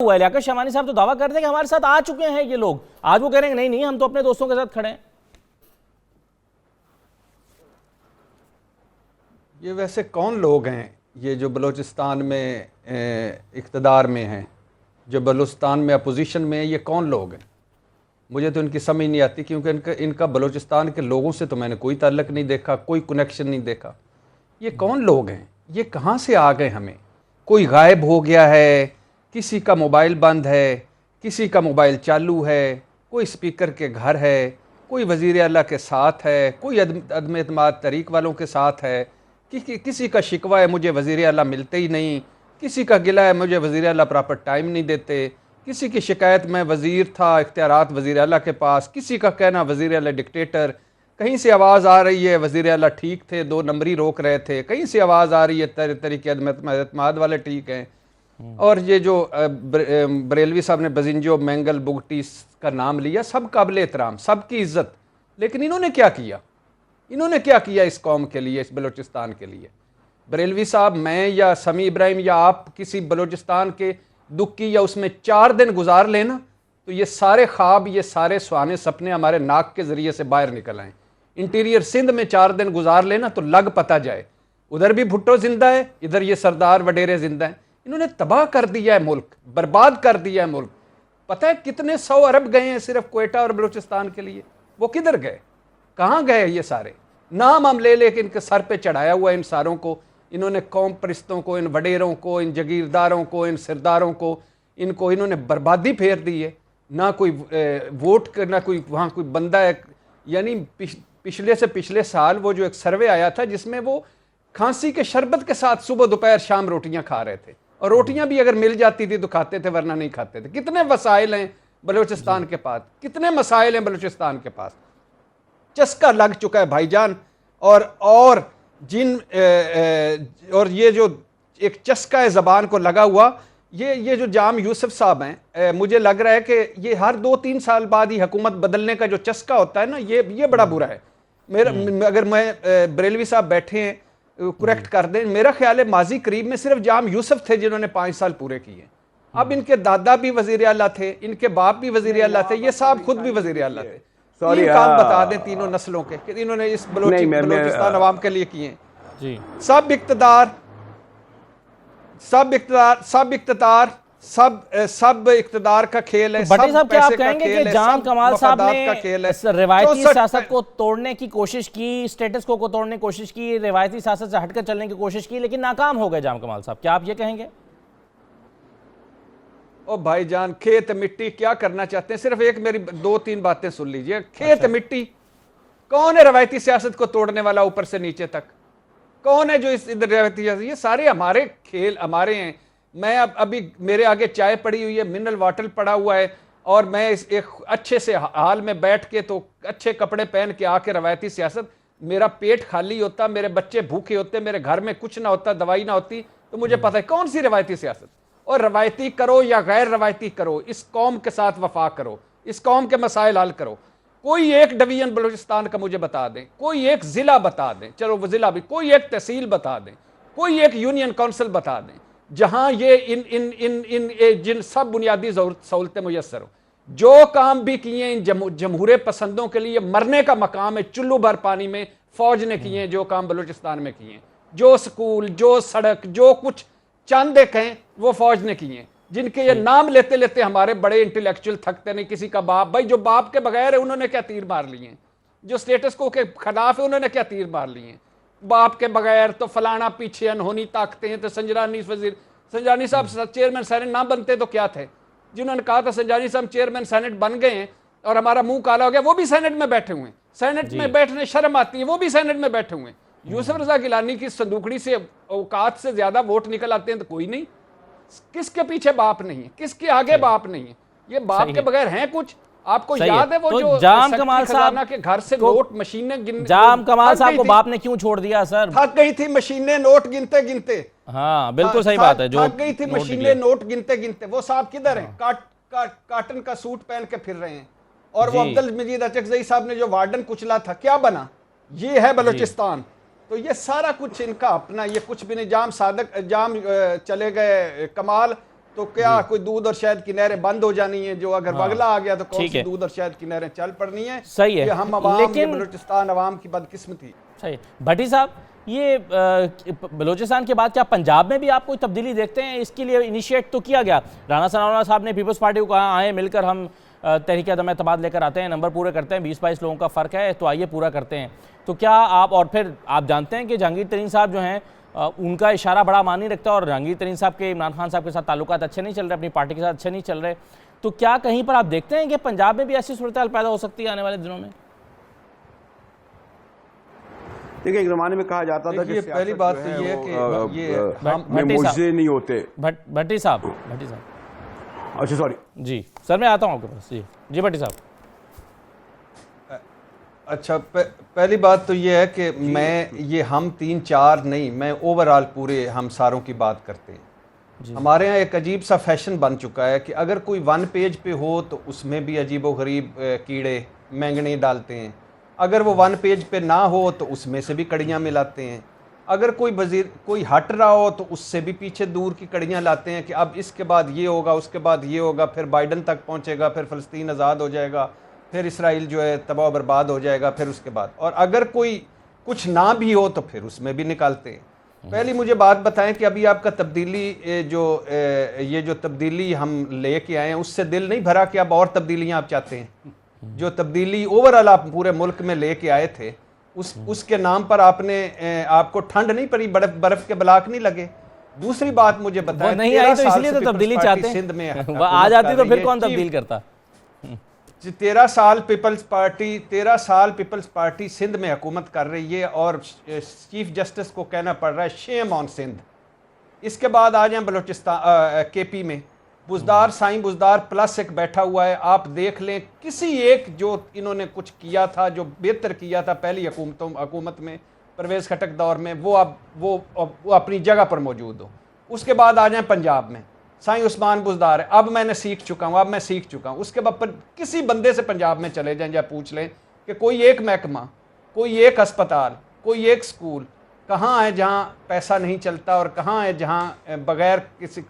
ہوا ہے؟ لیاقت شمانی صاحب تو دعویٰ کرتے ہیں کہ ہمارے ساتھ آ چکے ہیں یہ لوگ، آج وہ کہہ رہے ہیں نہیں ہم تو اپنے دوستوں کے ساتھ کھڑے ہیں۔ یہ ویسے کون لوگ ہیں یہ جو بلوچستان میں اقتدار میں ہیں، جو بلوچستان میں اپوزیشن میں ہیں؟ یہ کون لوگ ہیں؟ مجھے تو ان کی سمجھ نہیں آتی، کیونکہ ان کا بلوچستان کے لوگوں سے تو میں نے کوئی تعلق نہیں دیکھا، کوئی کنیکشن نہیں دیکھا۔ یہ کون لوگ ہیں؟ یہ کہاں سے آ گئے؟ ہمیں کوئی غائب ہو گیا ہے، کسی کا موبائل بند ہے، کسی کا موبائل چالو ہے، کوئی اسپیکر کے گھر ہے، کوئی وزیر اعلیٰ کے ساتھ ہے، کوئی عدم اعتماد تحریک والوں کے ساتھ ہے، کسی کا شکوہ ہے مجھے وزیر اعلیٰ ملتے ہی نہیں، کسی کا گلہ ہے مجھے وزیر اعلیٰ پراپر ٹائم نہیں دیتے، کسی کی شکایت میں وزیر تھا اختیارات وزیر اعلیٰ کے پاس، کسی کا کہنا وزیر اعلیٰ ڈکٹیٹر، کہیں سے آواز آ رہی ہے وزیر اعلیٰ ٹھیک تھے 2 نمبری روک رہے تھے، کہیں سے آواز آ رہی ہے طریقے عدم اعتماد والے ٹھیک ہیں۔ اور یہ جو بریلوی صاحب نے بزنجو مینگل بگٹی کا نام لیا، سب قابل احترام، سب کی عزت، لیکن انہوں نے کیا کیا؟ انہوں نے کیا کیا اس قوم کے لیے، اس بلوچستان کے لیے؟ بریلوی صاحب، میں یا سمیع ابراہیم یا آپ کسی بلوچستان کے دکھ کی یا اس میں 4 دن گزار لینا تو یہ سارے خواب، یہ سارے سہانے سپنے ہمارے ناک کے ذریعے سے باہر نکل آئیں۔ انٹیریئر سندھ میں 4 دن گزار لینا تو لگ پتہ جائے، ادھر بھی بھٹو زندہ ہے، ادھر یہ سردار وڈیرے زندہ ہیں۔ انہوں نے تباہ کر دیا ہے ملک، برباد کر دیا ہے ملک۔ پتہ ہے کتنے 100 ارب گئے ہیں صرف کوئٹہ اور بلوچستان کے لیے؟ وہ کدھر گئے؟ کہاں گئے یہ سارے؟ نام ہم لے کے ان کے سر پہ چڑھایا ہوا ہے ان ساروں کو۔ انہوں نے قوم پرستوں کو، ان وڈیروں کو، ان جگیرداروں کو، ان سرداروں کو انہوں نے بربادی پھیر دی ہے۔ نہ کوئی ووٹ، نہ کوئی وہاں کوئی بندہ ہے۔ یعنی پچھلے سے پچھلے سال وہ جو ایک سروے آیا تھا جس میں وہ کھانسی کے شربت کے ساتھ صبح دوپہر شام روٹیاں کھا رہے تھے، اور روٹیاں بھی اگر مل جاتی تھی تو کھاتے تھے، ورنہ نہیں کھاتے تھے۔ کتنے وسائل ہیں بلوچستان کے پاس، کتنے مسائل ہیں بلوچستان کے پاس۔ چسکا لگ چکا ہے بھائی جان، اور یہ جو ایک چسکا ہے زبان کو لگا ہوا، یہ جو جام یوسف صاحب ہیں، مجھے لگ رہا ہے کہ یہ ہر 2-3 سال بعد ہی حکومت بدلنے کا جو چسکا ہوتا ہے نا، یہ بڑا برا ہے۔ اگر بریلوی صاحب بیٹھے ہیں کریکٹ کر دیں، میرا خیال ہے ماضی قریب میں صرف جام یوسف تھے جنہوں نے 5 سال پورے کیے۔ اب ان کے دادا بھی وزیر اعلیٰ تھے، ان کے باپ بھی وزیر اعلیٰ تھے، یہ صاحب خود بھی وزیر اعلیٰ تھے۔ یہ کام بتا دیں تینوں نسلوں کے کہ انہوں نے اس بلوچستان عوام کے لیے کیے ہیں۔ سب اقتدار کا کھیل ہے۔ بٹی صاحب کیا آپ کہیں گے کہ جام کمال صاحب نے روایتی سیاست کو توڑنے کی کوشش کی، سٹیٹس کو توڑنے کی کوشش کی، روایتی سیاست سے ہٹ کر چلنے کی کوشش کی، لیکن ناکام ہو گئے جام کمال صاحب، کیا آپ یہ کہیں گے؟ او بھائی جان، کھیت مٹی کیا کرنا چاہتے ہیں؟ صرف ایک میری 2-3 باتیں سن لیجئے۔ کھیت مٹی کون ہے روایتی سیاست کو توڑنے والا اوپر سے نیچے تک؟ کون ہے جو اس روایتی سیاست؟ یہ سارے ہمارے کھیل ہمارے ہیں۔ میں ابھی میرے آگے چائے پڑی ہوئی ہے، منرل واٹر پڑا ہوا ہے، اور میں ایک اچھے سے حال میں بیٹھ کے تو اچھے کپڑے پہن کے آ کے روایتی سیاست، میرا پیٹ خالی ہوتا، میرے بچے بھوکے ہوتے، میرے گھر میں کچھ نہ ہوتا، دوائی نہ ہوتی، تو مجھے پتہ ہے کون سی روایتی سیاست۔ اور روایتی کرو یا غیر روایتی کرو، اس قوم کے ساتھ وفا کرو، اس قوم کے مسائل حل کرو۔ کوئی ایک ڈویژن بلوچستان کا مجھے بتا دیں، کوئی ایک ضلع بتا دیں، چلو وہ ضلع بھی، کوئی ایک تحصیل بتا دیں، کوئی ایک یونین کونسل بتا دیں جہاں یہ جن سب بنیادی سہولتیں میسر ہو۔ جو کام بھی کیے ہیں ان جمہور پسندوں کے لیے مرنے کا مقام ہے، چلو بھر پانی میں فوج نے کیے ہیں جو کام بلوچستان میں کیے ہیں، جو سکول، جو سڑک، جو کچھ چاندے کہیں وہ فوج نے کیے ہیں، جن کے یہ نام لیتے لیتے ہمارے بڑے انٹلیکچوئل تھکتے نہیں۔ کسی کا باپ، بھائی جو باپ کے بغیر ہے انہوں نے کیا تیر مار لیے ہیں، جو سٹیٹس کو کے خلاف ہے انہوں نے کیا تیر مار لیے ہیں۔ باپ کے بغیر تو فلانا پیچھے انہونی طاقتیں ہیں، تو سنجانی صاحب چیئرمین سینٹ نہ بنتے تو کیا تھے؟ جنہوں نے کہا تھا سنجانی صاحب چیئرمین سینٹ بن گئے ہیں اور ہمارا منہ کالا ہو گیا، وہ بھی سینٹ میں بیٹھے ہوئے ہیں۔ سینٹ میں بیٹھنے شرم آتی ہے، وہ بھی سینٹ میں بیٹھے ہوئے ہیں۔ یوسف رضا گیلانی کی صندوقڑی سے اوقات سے زیادہ ووٹ نکل آتے ہیں تو کوئی نہیں۔ کس کے پیچھے باپ نہیں ہے، کس کے آگے باپ نہیں ہے؟ یہ باپ کے بغیر ہیں کچھ؟ آپ کو یاد ہے وہ جو جام کمال خزانہ کے گھر سے نوٹ مشینیں جام کمال صاحب کو باپ نے کیوں چھوڑ دیا سر؟ تھک گئی تھی مشینیں نوٹ گنتے گنتے۔ ہاں بالکل صحیح بات ہے، جو تھک گئی تھی مشینیں نوٹ گنتے گنتے۔ وہ صاحب کدھر ہیں؟ کاٹن کا سوٹ پہن کے پھر رہے ہیں۔ اور وہ عبدالمجید اچکزئی صاحب نے جو وارڈن کچلا تھا، کیا بنا؟ یہ ہے بلوچستان۔ تو یہ سارا کچھ ان کا اپنا، یہ کچھ بھی نہیں۔ جام چلے گئے کمال تو کیا کوئی دودھ اور شہد کی نہریں بند ہو جانی ہیں؟ جو اگر بغلہ آ گیا تو کون سی دودھ اور شہد کی نہریں چل پڑنی ہیں؟ صحیح ہے، یہ ہم عوام، یہ بلوچستان عوام کی بدقسمتی. صحیح. بھٹی صاحب، یہ بلوچستان کے بعد کیا پنجاب میں بھی آپ کوئی تبدیلی دیکھتے ہیں؟ اس کے لیے انیشیٹ تو کیا گیا. رانا ثناءاللہ صاحب نے پیپلز پارٹی کو کہا آئیں مل کر ہم تحریک عدم اعتماد لے کر آتے ہیں، نمبر پورے کرتے ہیں، 20-22 لوگوں کا فرق ہے تو آئیے پورا کرتے ہیں. تو کیا آپ، اور پھر آپ جانتے ہیں کہ جہانگیر ترین صاحب جو ہیں ان کا اشارہ بڑا معنی رکھتا ہے، اور جہانگیر ترین صاحب کے عمران خان صاحب کے ساتھ تعلقات اچھے نہیں چل رہے، اپنی پارٹی کے ساتھ اچھے نہیں چل رہے. تو کیا کہیں پر آپ دیکھتے ہیں کہ پنجاب میں بھی ایسی صورتحال پیدا ہو سکتی ہے آنے والے دنوں میں؟ دیکھیں، ایک زمانے میں کہا جاتا تھا کہ پہلی بات تو یہ ہے کہ یہ معجزے نہیں ہوتے. بھٹی صاحب، اچھا سوری جی سر، میں آتا ہوں آپ کے پاس. جی بھٹی صاحب. اچھا، پہلی بات تو یہ ہے کہ میں یہ ہم 3-4 نہیں، میں اوورآل پورے ہم ساروں کی بات کرتے ہیں. ہمارے ہاں ایک عجیب سا فیشن بن چکا ہے کہ اگر کوئی 1 پیج پہ ہو تو اس میں بھی عجیب و غریب کیڑے مینگنے ڈالتے ہیں. اگر وہ 1 پیج پہ نہ ہو تو اس میں سے بھی کڑیاں ملاتے ہیں. اگر کوئی ہٹ رہا ہو تو اس سے بھی پیچھے دور کی کڑیاں لاتے ہیں کہ اب اس کے بعد یہ ہوگا، اس کے بعد یہ ہوگا، پھر بائیڈن تک پہنچے گا، پھر فلسطین آزاد ہو جائے گا، پھر اسرائیل جو ہے تباہ و برباد ہو جائے گا، پھر اس کے بعد. اور اگر کوئی کچھ نہ بھی ہو تو پھر اس میں بھی نکالتے ہیں. پہلی مجھے بات بتائیں کہ ابھی آپ کا تبدیلی یہ جو تبدیلی ہم لے کے آئے ہیں اس سے دل نہیں بھرا کہ اب اور تبدیلیاں آپ چاہتے ہیں؟ جو تبدیلی اوورآل آپ پورے ملک میں لے کے آئے تھے اس کے نام پر آپ کو ٹھنڈ نہیں پڑی، برف کے بلاک نہیں لگے. دوسری بات مجھے بتائیں، نہیں آئی تو اس لیے تو تبدیلی چاہتے ہیں، وہ آ جاتی تو پھر کون تبدیل کرتا. 13 سال پیپلز پارٹی سندھ میں حکومت کر رہی ہے اور چیف جسٹس کو کہنا پڑ رہا ہے شیم آن سندھ. اس کے بعد آ جائیں بلوچستان کے پی میں بزدار، سائیں بزدار پلس ایک بیٹھا ہوا ہے. آپ دیکھ لیں کسی ایک جو انہوں نے کچھ کیا تھا، جو بہتر کیا تھا پہلی حکومت میں پرویز خٹک دور میں، وہ اپنی جگہ پر موجود ہو. اس کے بعد آ جائیں پنجاب میں، سائیں عثمان بزدار ہے. اب میں سیکھ چکا ہوں. اس کے بعد کسی بندے سے پنجاب میں چلے جائیں یا پوچھ لیں کہ کوئی ایک محکمہ، کوئی ایک ہسپتال، کوئی ایک سکول کہاں ہے جہاں پیسہ نہیں چلتا اور کہاں ہے جہاں بغیر کسی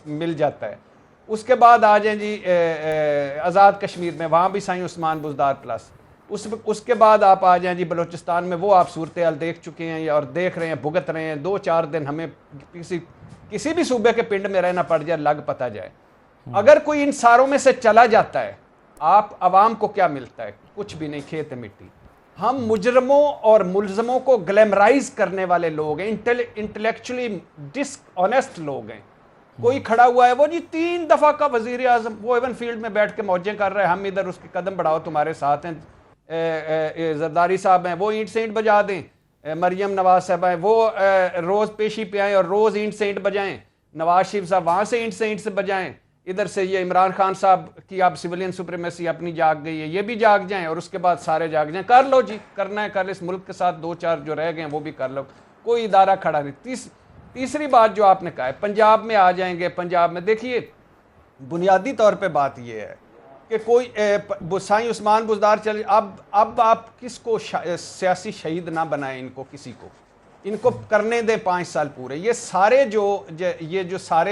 مل جاتا ہے. اس کے بعد آ جائیں جی آزاد کشمیر میں، وہاں بھی سائیں عثمان بزدار پلس. اس کے بعد آپ آ جائیں جی بلوچستان میں، وہ آپ صورتحال دیکھ چکے ہیں اور دیکھ رہے ہیں، بھگت رہے ہیں. 2-4 دن ہمیں کسی بھی صوبے کے پنڈ میں رہنا پڑ جائے، لگ پتہ جائے. اگر کوئی ان ساروں میں سے چلا جاتا ہے، آپ عوام کو کیا ملتا ہے؟ کچھ بھی نہیں، کھیت مٹی. ہم مجرموں اور ملزموں کو گلیمرائز کرنے والے لوگ ہیں، انٹلیکچولی ڈس آنیسٹ لوگ ہیں. کوئی کھڑا ہوا ہے وہ جی 3 دفعہ کا وزیر اعظم، وہ ایون فیلڈ میں بیٹھ کے موجیں کر رہے ہیں، ہم ادھر اس کے قدم بڑھاؤ تمہارے ساتھ ہیں. زرداری صاحب ہیں، وہ اینٹ سینٹ بجا دیں. مریم نواز صاحب ہیں، وہ روز پیشی پہ آئیں اور روز اینٹ سینٹ بجائیں. نواز شریف صاحب وہاں سے اینٹ سینٹ سے بجائیں. ادھر سے یہ عمران خان صاحب کی اب سویلین سپریمیسی اپنی جاگ گئی ہے، یہ بھی جاگ جائیں اور اس کے بعد سارے جاگ جائیں. کر لو جی، کرنا ہے کر لو. اس ملک کے ساتھ 2-4 جو رہ گئے ہیں وہ بھی کر لو. کوئی ادارہ کھڑا نہیں. تیسری بات جو آپ نے کہا ہے پنجاب میں آ جائیں گے. پنجاب میں دیکھیے بنیادی طور پہ بات یہ ہے کہ کوئی سائیں عثمان بزدار چلے. اب آپ کس کو سیاسی شہید نہ بنائیں، ان کو کرنے دیں 5 سال پورے. یہ سارے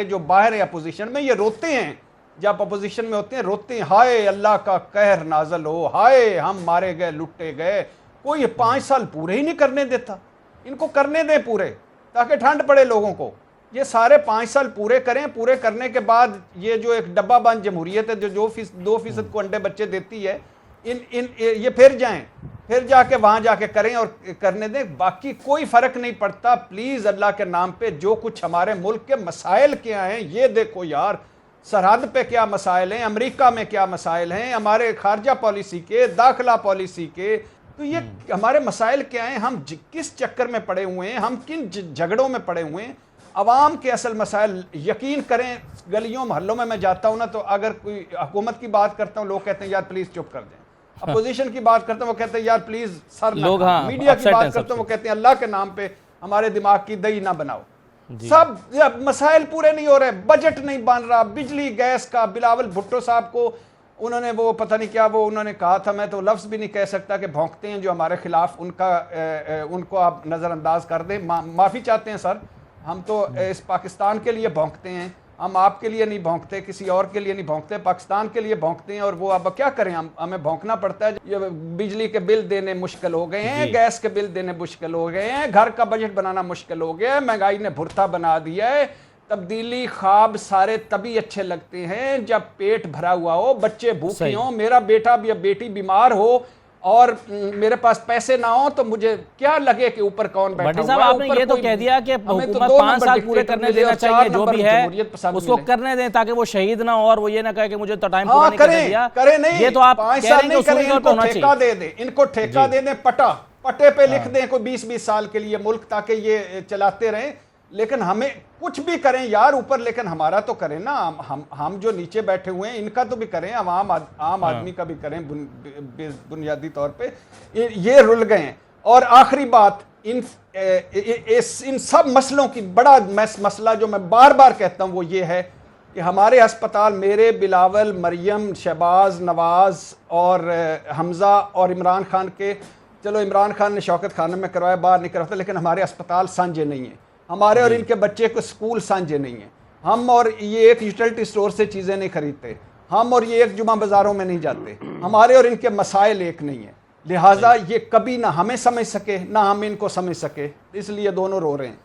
جو باہر ہیں اپوزیشن میں، یہ روتے ہیں جب اپوزیشن میں ہوتے ہیں، روتے ہیں ہائے اللہ کا قہر نازل ہو، ہائے ہم مارے گئے، لٹے گئے. کوئی 5 سال پورے ہی نہیں کرنے دیتا. ان کو کرنے دیں پورے تاکہ ٹھنڈ پڑے لوگوں کو. یہ سارے 5 سال پورے کریں. پورے کرنے کے بعد یہ جو ایک ڈبہ بند جمہوریت ہے جو 2% کو انڈے بچے دیتی ہے، یہ پھر جائیں، پھر جا کے وہاں جا کے کریں اور کرنے دیں. باقی کوئی فرق نہیں پڑتا. پلیز اللہ کے نام پہ جو کچھ ہمارے ملک کے مسائل کیا ہیں یہ دیکھو یار. سرحد پہ کیا مسائل ہیں، امریکہ میں کیا مسائل ہیں، ہمارے خارجہ پالیسی کے، داخلہ پالیسی کے. تو یہ ہمارے مسائل کیا ہیں، ہم کس چکر میں پڑے ہوئے ہیں، ہم کن جھگڑوں میں پڑے ہوئے ہیں. عوام کے اصل مسائل یقین کریں. گلیوں محلوں میں جاتا ہوں نا، تو اگر کوئی حکومت کی بات کرتا ہوں لوگ کہتے ہیں یار پلیز چپ کر دیں. اپوزیشن کی بات کرتا ہوں وہ کہتے ہیں یار پلیز سر نہ. میڈیا کی بات کرتا ہوں وہ کہتے ہیں اللہ کے نام پہ ہمارے دماغ کی دہی نہ بناؤ. سب مسائل پورے نہیں ہو رہے. بجٹ نہیں بن رہا. بجلی گیس کا بلاول بھٹو صاحب کو انہوں نے وہ پتہ نہیں کیا وہ انہوں نے کہا تھا، میں تو لفظ بھی نہیں کہہ سکتا، کہ بھونکتے ہیں جو ہمارے خلاف، ان کو آپ نظر انداز کر دیں. معافی چاہتے ہیں سر، ہم تو اس پاکستان کے لیے بھونکتے ہیں. ہم آپ کے لیے نہیں بھونکتے، کسی اور کے لیے نہیں بھونکتے، پاکستان کے لیے بھونکتے ہیں، اور وہ اب کیا کریں، ہمیں بھونکنا پڑتا ہے۔ یہ بجلی کے بل دینے مشکل ہو گئے ہیں، گیس کے بل دینے مشکل ہو گئے ہیں، گھر کا بجٹ بنانا مشکل ہو گیا ہے، مہنگائی نے بھرتا بنا دیا ہے۔ تبدیلی خواب سارے تبھی اچھے لگتے ہیں جب پیٹ بھرا ہوا ہو، بچے بھوکے ہوں، میرا بیٹا یا بیٹی بیمار ہو اور میرے پاس پیسے نہ ہوں تو مجھے کیا لگے کہ اوپر کون بیٹھا بھٹی ہوا صاحب ہے۔ آپ نے یہ تو کہہ دیا کہ حکومت 5 سال پورے کرنے دینا چاہیے، جو بھی ہے اس کو کرنے دیں تاکہ وہ شہید نہ ہو اور وہ یہ نہ کہے کہ مجھے تو ٹائم پورا نہیں کرنے دیا۔ کریں نہیں، یہ تو آپ 5 کہہ سال رہے ہیں کہ نہیں کریں، اصولی طور ان پہ کو ہونا ٹھیکہ چاہیے۔ دے دیں، ان کو ٹھیکہ دے دیں، پٹے پہ لکھ دیں کوئی 20 سال کے لیے ملک، تاکہ یہ چلاتے رہیں۔ لیکن ہمیں کچھ بھی کریں یار اوپر، لیکن ہمارا تو کریں نا، ہم جو نیچے بیٹھے ہوئے ہیں ان کا تو بھی کریں، عام آدمی کا بھی کریں بنیادی طور پہ۔ یہ رل گئے ہیں۔ اور آخری بات، ان سب مسئلوں کی بڑا مسئلہ جو میں بار بار کہتا ہوں وہ یہ ہے کہ ہمارے ہسپتال، میرے، بلاول، مریم، شہباز، نواز اور حمزہ اور عمران خان کے، چلو عمران خان نے شوکت خانہ میں کروایا، باہر نہیں کرواتا، لیکن ہمارے ہسپتال سانجے نہیں ہیں، ہمارے اور ان کے بچے کو سکول سانجے نہیں ہیں، ہم اور یہ ایک یوٹیلٹی سٹور سے چیزیں نہیں خریدتے، ہم اور یہ ایک جمعہ بازاروں میں نہیں جاتے، ہمارے اور ان کے مسائل ایک نہیں ہیں، لہٰذا یہ کبھی نہ ہمیں سمجھ سکے نہ ہم ان کو سمجھ سکے، اس لیے دونوں رو رہے ہیں۔